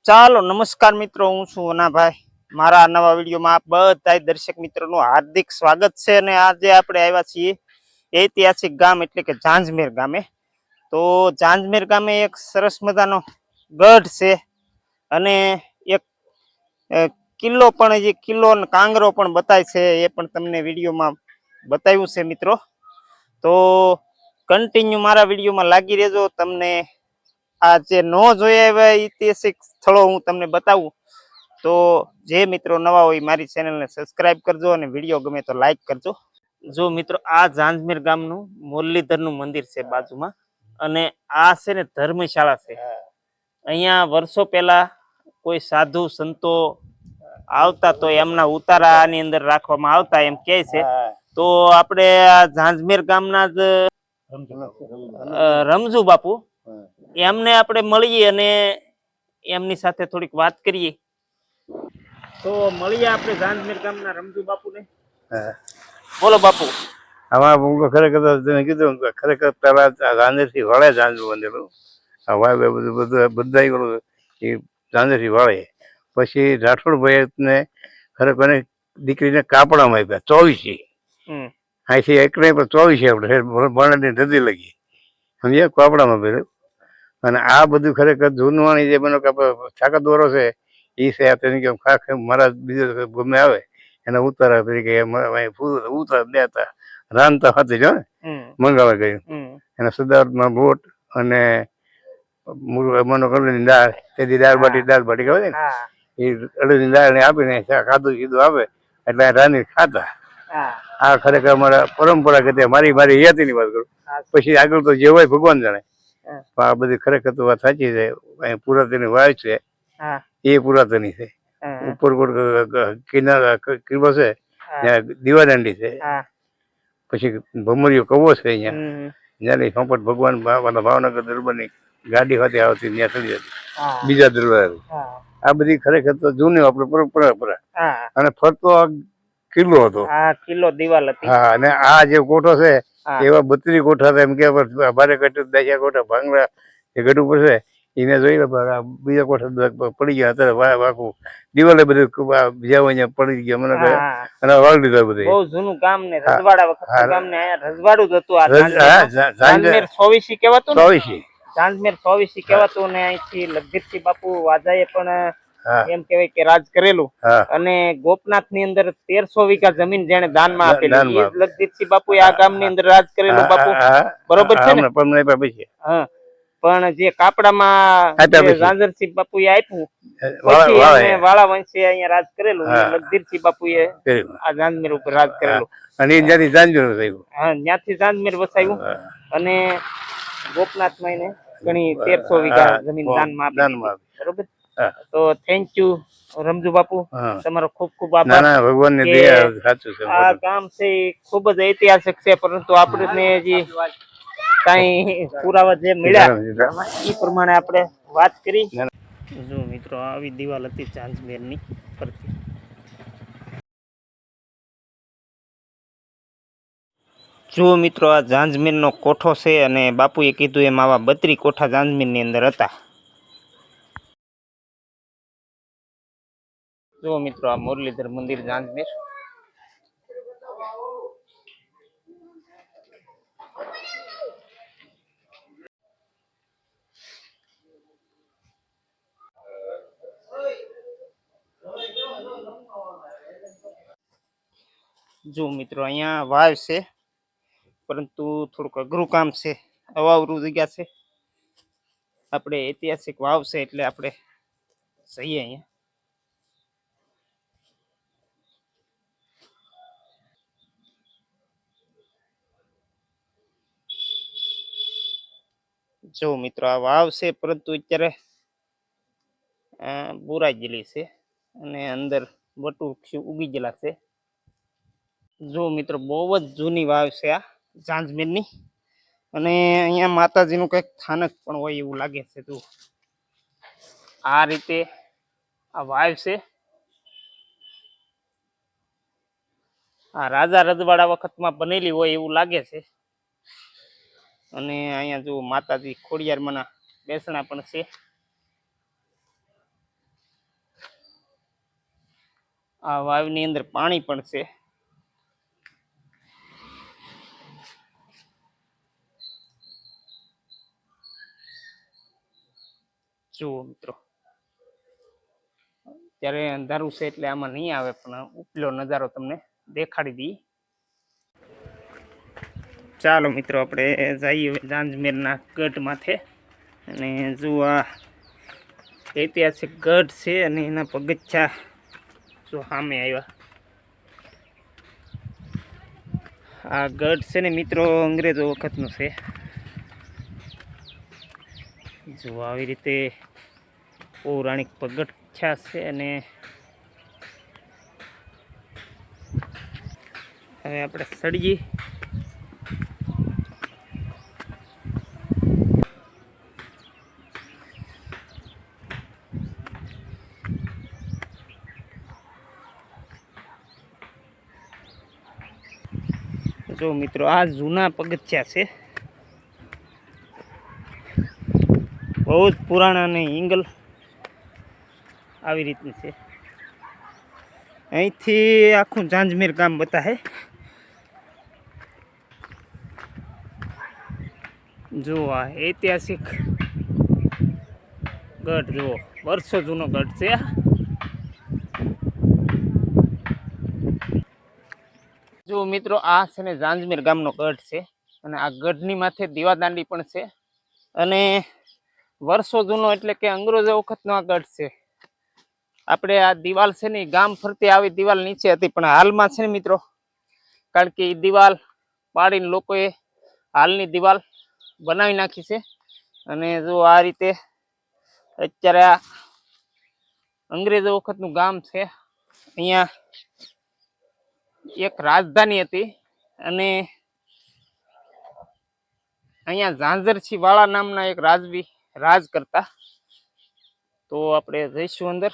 ચાલો નમસ્કાર મિત્રો, હું છું અનાભાઈ. મારા નવા વિડીયોમાં આપ બધા દર્શક મિત્રોનું હાર્દિક સ્વાગત છે. અને આજે આપણે આવ્યા છીએ ઐતિહાસિક ગામ એટલે કે ઝાંઝમેર ગામે. તો ઝાંઝમેર ગામે એક સરસ મજાનો ગઢ છે અને એક કિલ્લો પણ, જે કિલ્લો અને કાંગરો પણ બતાય છે, એ પણ તમને વિડીયોમાં બતાવ્યું છે મિત્રો. તો કન્ટિન્યુ મારા વિડીયોમાં લાગી રહેજો. તમને આ જે ન જોયા એવા ઐતિહાસિક સ્થળો હું તમને બતાવું. તો જે મિત્રો નવા હોય મારી ચેનલને સબસ્ક્રાઇબ કરજો અને વિડીયો ગમે તો લાઈક કરજો. જો મિત્રો, આ ઝાંઝમેર ગામનું મુરલીધરનું મંદિર છે બાજુમાં, અને આ છે ને ધર્મશાળા છે. અહીંયા વર્ષો પહેલા કોઈ સાધુ સંતો આવતા તો એમના ઉતારા આની અંદર રાખવામાં આવતા એમ કહે છે. તો આપણે આ ઝાંઝમેર ગામના જ રમજુ બાપુ, એમને આપણે મળીએ અને એમની સાથે થોડીક વાત કરીએ. તો મળીએ આપણે ઝાંઝમેર ગામના રમજુ બાપુને. બોલો બાપુ. આમાં હું ખરેખર તમે કીધું ખરેખર પેલા ઝાંઝરથી વળે ઝાંઝર બંધેલું. આ વાય બધું બધું બધા એ ઝાંઝરથી વળે. પછી રાઠોડભાઈને ખરેખર દીકરીને કાપડામાં આપ્યા 24. અહીંથી એક નહીં પણ 24 આપણે ભણની નદી લગી સમજ્યા, કાપડામાં પહેર્યું. અને આ બધું ખરેખર જૂનવાણી જે બનો કે તાકાત દોરો છે એ છે. તેની કે ખાખ મારા બીજો ગમે આવે એના ઉતારા તરીકે ઉતાર દેતા રાંધતા હતી જો ને મંગાવા ગયું. એના સદાવતમાં બોટ અને મનોકરની દાળ, તેથી દાળ બાટી ખબર ને એ અડદની દાળ ને આપીને ખાધું સીધું આપે એટલે રાંધી ખાતા. આ ખરેખર અમારા પરંપરાગત મારી યાદની વાત કરું. પછી આગળ તો જે હોય ભગવાન જાણે. આ બધી ખરેખર તો વાત સાચી છે. અહીં પુરાતનની વાવ છે, એ પુરાતની છે. ઉપરકોટ કિનારા કિલ્લો છે, ત્યાં દીવાદાંડી છે. પછી ભમરીયો કવો છે અહીંયા, જ્યાંની સંપત ભગવાન ભાવનગર દરબારની ગાડી ખાતે આવતી ત્યાં ચડી જતી બીજા દરબાર. આ બધી ખરેખર તો જૂની આપણે પરંપરા. અને ફરતો કિલ્લો હતો, કિલ્લો દિવાલ હતી. હા. અને આ જે કોઠો છે એવા 32 કોઠા હતા એમ કે ભારે કટ્યું 10 કોઠા ભાંગડા એ ગઢ ઉપર છે. એને જોઈ બીજા કોઠા પડી ગયા અત્યારે વાકું દિવાલે બધું જ્યાં અહીંયા પડી ગયા મને અને વાળી દીધા બધું. બહુ જૂનું ગામ ને રજવાડા વખત ગામ ને અહીંયા રજવાડું જ હતું. આ ઝાંઝમેર 24 કહેવાતું, 24 ઝાંઝમેર 24 કહેવાતું. ને અહીંથી લગધીરસિંહ બાપુ વાજાએ પણ એમ કહેવાય કે રાજ કરેલું. અને ગોપનાથ ની અંદર 1300 વીઘા જમીન જેને દાનમાં આપેલી, એ લગધીરસિંહ બાપુ આ ગામ ની અંદર રાજ કરેલું બાપુ, બરોબર છે ને? હા. પણ જે કાપડામાં ઝાંઝરસિંહ બાપુ એ આપ્યું પછી એમને વાળા વંશે અહીંયા રાજ કરેલું. લગધીરસિંહ બાપુ એ આ ઝાંઝમેર ઉપર રાજ કરેલું અને ત્યાંથી ઝાંઝમેર વસાવ્યું. હા, ત્યાંથી ઝાંઝમેર વસાવ્યું. અને ગોપનાથમાં એને ઘણી 1300 વીઘા જમીન દાનમાં આપી, બરોબર. તો થેન્ક યુ રમજુ બાપુ, તમારો ખૂબ ખૂબ આભાર. ભગવાનની દયા સાચું છે. આ ગામ છે ખૂબ જ ઐતિહાસિક છે, પરંતુ આપણે જે કઈ પુરાવા જે મળ્યા એ પ્રમાણે આપણે વાત કરી. જો મિત્રો, આવી દિવાલ હતી ઝાંઝમેરની પરથી. જુઓ મિત્રો, આ ઝાંઝમેરનો કોઠો છે અને બાપુએ કીધું એમ આવા 32 કોઠા ઝાંઝમેરની અંદર હતા. જો મિત્રો, આ મુરલીધર મંદિર ઝાંઝમેર. જો મિત્રો, અહીંયા વાવ છે, પરંતુ થોડુંક અઘરું કામ છે, અવાવરું જગ્યા છે. આપણે ઐતિહાસિક વાવ છે એટલે આપણે જઈએ અહીંયા. જો મિત્રો, આ વાવ છે, પરંતુ અત્યારે બુરાઈ ગયેલી છે અને અંદર વટવૃક્ષ ઉગી ગયેલા છે. જો મિત્રો, બહુ જ જૂની વાવ છે આ ઝાંઝમેરની. અને અહીંયા માતાજીનું કંઈક સ્થાનક પણ હોય એવું લાગે છે. તો આ રીતે આ વાવ છે. આ રાજા રજવાડા વખતમાં બનેલી હોય એવું લાગે છે. અને અહીંયા જો માતાજી ખોડિયારમાંના બેસણા પણ છે. આ વાવની અંદર પાણી પણ છે. જુઓ મિત્રો, ત્યારે અંધારું છે એટલે આમાં નહીં આવે, પણ ઉપલો નજારો તમને દેખાડી દઈએ. ચાલો મિત્રો, આપણે જઈએ ઝાંઝમેરના ગઢ માથે. અને જો આ ઐતિહાસિક ગઢ છે અને એના પગથિયા જો સામે આવ્યા. આ ગઢ છે ને મિત્રો અંગ્રેજો વખતનો છે. જો આવી રીતે પૌરાણિક પગથિયા છે. અને હવે આપણે ચડીએ. જો મિત્રો, આ જૂના પગથિયા છે, બહુ જ પુરાણા અને હિંગલ આવી રીતની છે. અહીંથી આખું ઝાંઝમેર ગામ બતાવે. જો આ ઐતિહાસિક ગઢ જુઓ, વર્ષો જૂનો ગઢ છે. જો મિત્રો, આ છે ને ઝાંઝમેર ગામનો ગઢ છે. અને આ ગઢની માથે દીવાદાંડી પણ છે. અને વર્ષો જૂનો એટલે કે અંગ્રેજો વખતનો આ ગઢ છે. આપણે આ દિવાલ છે ને ગામ ફરતી આવી દિવાલ નીચે હતી, પણ હાલમાં છે ને મિત્રો, કારણ કે એ દિવાલ પાડીને લોકોએ હાલની દિવાલ બનાવી નાખી છે. અને જો આ રીતે અત્યારે આ અંગ્રેજો વખતનું ગામ છે. અહીંયા એક રાજધાની હતી અને અહીંયા ઝાંઝરછી વાળા નામના એક રાજવી રાજ કરતા. તો આપણે જઈશું અંદર.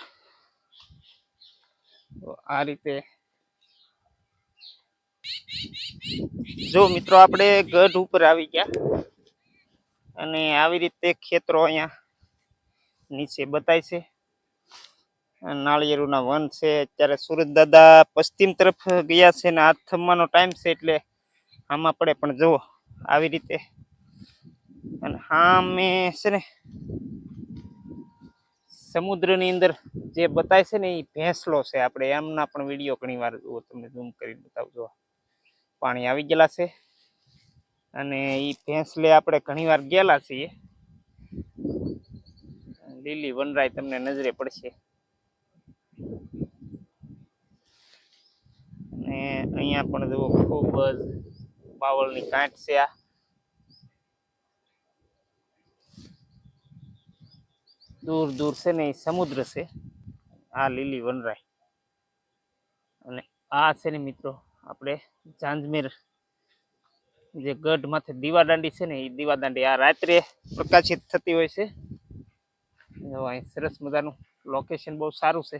આ રીતે જો મિત્રો, આપણે ગઢ ઉપર આવી ગયા. અને આવી રીતે ખેતરો અહીંયા નીચે બતાય છે. નાળિયેરોના વન છે. અત્યારે સુરત દાદા પશ્ચિમ તરફ ગયા છે ને હાથ થમવાનો ટાઈમ છે એટલે આમાં પડે. પણ જુઓ આવી રીતે. અને હા, મેં છે ને સમુદ્રની અંદર જે બતાય છે ને એ ભેંસલો છે. આપણે એમના પણ વિડીયો ઘણી વાર જુઓ, તમને ઝૂમ કરીને બતાવજો. પાણી આવી ગયેલા છે અને એ ભેંસલે આપણે ઘણી વાર ગયેલા છીએ. લીલી વનરાય તમને નજરે પડશે. અને અહીંયા પણ જુઓ, ખૂબ જ બાવળની કાંઠ છે. આ દૂર દૂર છે ને એ સમુદ્ર છે. આ લીલી વનરાય. અને આ છે ને મિત્રો, આપણે ઝાંઝમેર જે ગઢ માથે દીવાદાંડી છે ને એ દીવાદાંડી આ રાત્રે પ્રકાશિત થતી હોય છે. અહીં સરસ મજાનું લોકેશન બહુ સારું છે.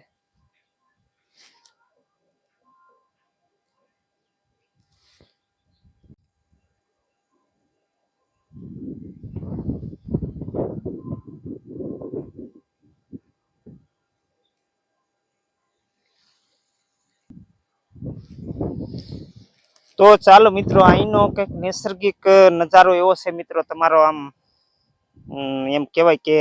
તો ચાલો મિત્રો, અહીંનો કંઈક નૈસર્ગિક નજારો એવો છે મિત્રો, તમારો આમ એમ કહેવાય કે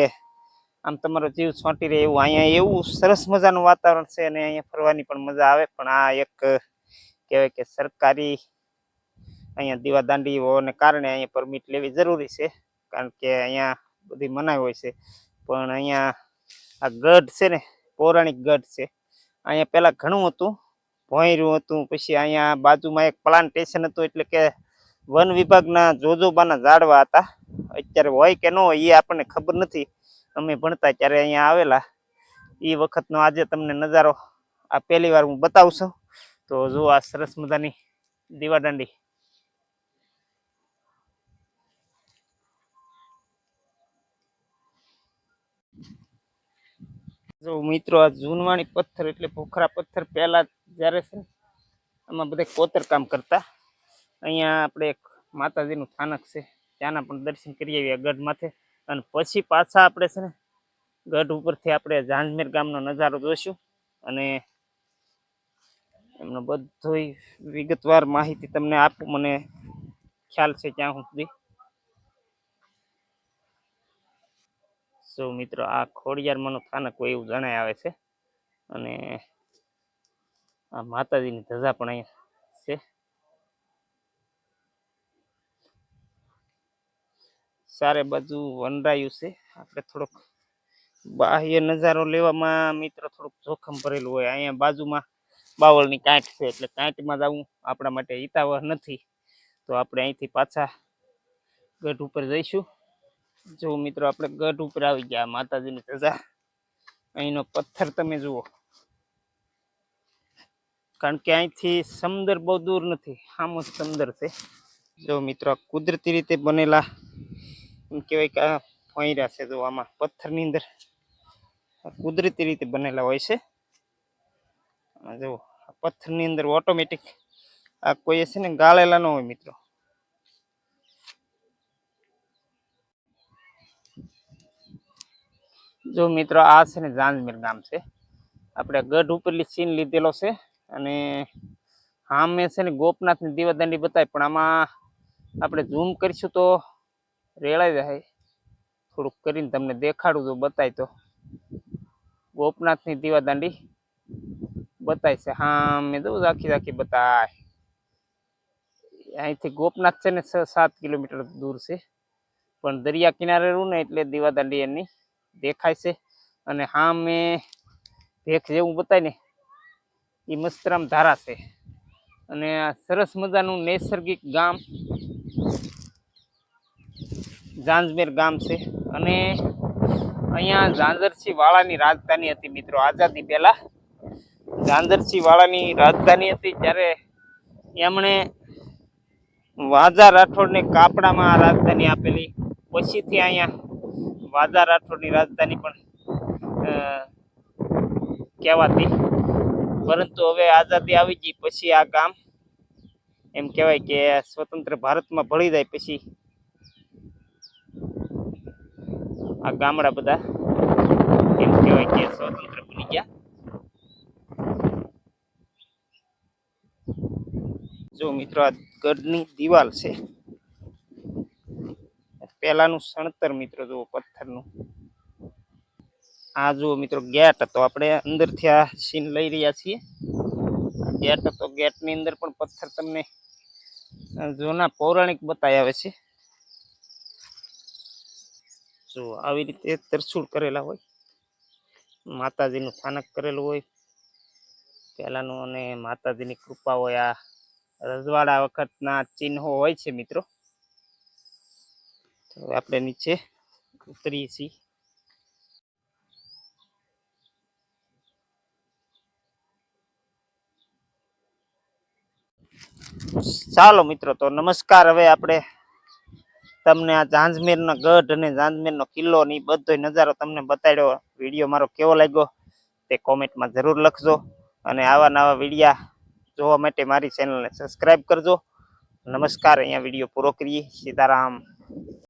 આમ તમારો જીવ છોંટી રહે એવું. અહીંયા એવું સરસ મજાનું વાતાવરણ છે અને અહીંયા ફરવાની પણ મજા આવે. પણ આ એક કહેવાય કે સરકારી અહીંયા દીવાદાંડી હોવાને કારણે અહીંયા પરમિટ લેવી જરૂરી છે, કારણ કે અહીંયા બધી મનાઈ હોય છે. પણ અહીંયા આ ગઢ છે ને પૌરાણિક ગઢ છે. અહીંયા પહેલાં ઘણું હતું, ભોંયરું હતું. પછી અહીંયા બાજુમાં એક પ્લાન્ટેશન હતું, એટલે કે વન વિભાગના જોજોબાના ઝાડવા હતા. અત્યારે હોય કે ન હોય એ આપણને ખબર નથી. અમે ભણતા ત્યારે અહીંયા આવેલા એ વખતનો આજે તમને નજારો આ પહેલી વાર હું બતાવું છું. તો જો આ સરસ મજાની દીવાદાંડી. જો મિત્રો, આ જૂનવાણી પથ્થર એટલે ભૂખરા પથ્થર પહેલા જ્યારે છે ને આમાં બધા કોતરકામ કરતા. અહીંયા આપણે એક માતાજીનું સ્થાનક છે, ત્યાંના પણ દર્શન કરી આવ્યા ગઢ માથે. અને પછી પાછા આપણે છે ને ગઢ ઉપરથી આપણે ઝાંઝમેર ગામનો નજારો જોઈશું. અને એમનો બધોય વિગતવાર માહિતી તમને આપું, મને ખ્યાલ છે ત્યાં સુધી. મિત્રો આ ખોડિયારમાંનું સ્થાનક હોય એવું જણાય આવે છે, અને આ માતાજીની ધજા પણ અહીંયા છે. ચારે બાજુ વનરાયું છે. આપણે થોડોક બાહ્ય નજારો લેવામાં મિત્રો થોડુંક જોખમ ભરેલું હોય. અહીંયા બાજુમાં બાવળની કાંઠ છે, એટલે કાંઠમાં જવું આપણા માટે હિતાવહ નથી. તો આપણે અહીંથી પાછા ગઢ ઉપર જઈશું. જો મિત્રો આપણે ગઢ ઉપર આવી ગયા. માતાજીની ધજા, અહીંનો પથ્થર તમે જુઓ, કારણ કે અહીંથી સમુદ્ર બહુ દૂર નથી, આમ જ સમુદ્ર છે. જો મિત્રો કુદરતી રીતે બનેલા એમ કહેવાય કે આ ભોંયરા છે. જો આમાં પથ્થરની અંદર કુદરતી રીતે બનેલા હોય છે. જો પથ્થરની અંદર ઓટોમેટિક આ કોઈ છે ને ગાળેલા ન હોય મિત્રો. જો મિત્રો આ છે ને ઝાંઝમેર ગામ છે. આપણે ગઢ ઉપરલી સીન લીધેલો છે, અને હા મેં છે ને ગોપનાથની દીવાદાંડી બતાવી, પણ આમાં આપણે ઝૂમ કરીશું તો રેળાઈ જાય. થોડુંક કરીને તમને દેખાડું, જો બતાય તો ગોપનાથની દીવાદાંડી બતાય છે. હા મેં દઉં આખી બતાય. અહીંથી ગોપનાથ છે ને 6-7 કિલોમીટર દૂર છે, પણ દરિયા કિનારે રહું ને એટલે દીવાદાંડી એની દેખાય છે. અને હા મેં ભેખ જેવું બતાય ને એ મસ્તરામ ધારા છે. અને આ સરસ મજાનું નૈસર્ગિક ગામ ઝાંઝમેર ગામ છે. અને અહીંયા ઝાંઝરસિંહ વાળાની રાજધાની હતી મિત્રો. આઝાદી પહેલા ઝાંઝરસિંહ વાળાની રાજધાની હતી, ત્યારે એમણે વાજા રાઠોડને કાપડામાં રાજધાની આપેલી. પછીથી અહીંયા વાજા રાઠોડની રાજધાની પણ કહેવાતી, પરંતુ હવે આઝાદી આવી ગઈ પછી આ ગામ એમ કહેવાય કે સ્વતંત્ર ભારતમાં ભળી જાય પછી આ ગામડા બધા એમ કહેવાય કે સ્વતંત્ર બની ગયા. જો મિત્રો આ ગઢની દિવાલ છે, પેલાનું સણતર મિત્રો જુઓ પથ્થરનું. આ જુઓ મિત્રો ગેટ હતો. આપણે અંદરથી આ સીન લઈ રહ્યા છીએ. ગેટ હતો, ગેટની અંદર પણ પથ્થર તમને જૂના પૌરાણિક બતાવી આવે છે. જો આવી રીતે તરછુડ કરેલા હોય, માતાજીનું સ્થાનક કરેલું હોય પહેલાનું, અને માતાજીની કૃપા હોય. આ રજવાડા વખતના ચિહ્નો હોય છે મિત્રો. તો આપણે નીચે ઉતરીએ છીએ. ચાલો મિત્રો, તો નમસ્કાર. હવે આપણે તમને આ ઝાંઝમેરનો ગઢ અને ઝાંઝમેરનો કિલ્લો ની બધો નજારો તમને બતાડ્યો. વિડીયો મારો કેવો લાગ્યો તે કોમેન્ટમાં જરૂર લખજો, અને આવા નવા વિડીયા જોવા માટે મારી ચેનલને સબસ્ક્રાઈબ કરજો. નમસ્કાર. અહીંયા વિડીયો પૂરો કરીએ. સીતારામ.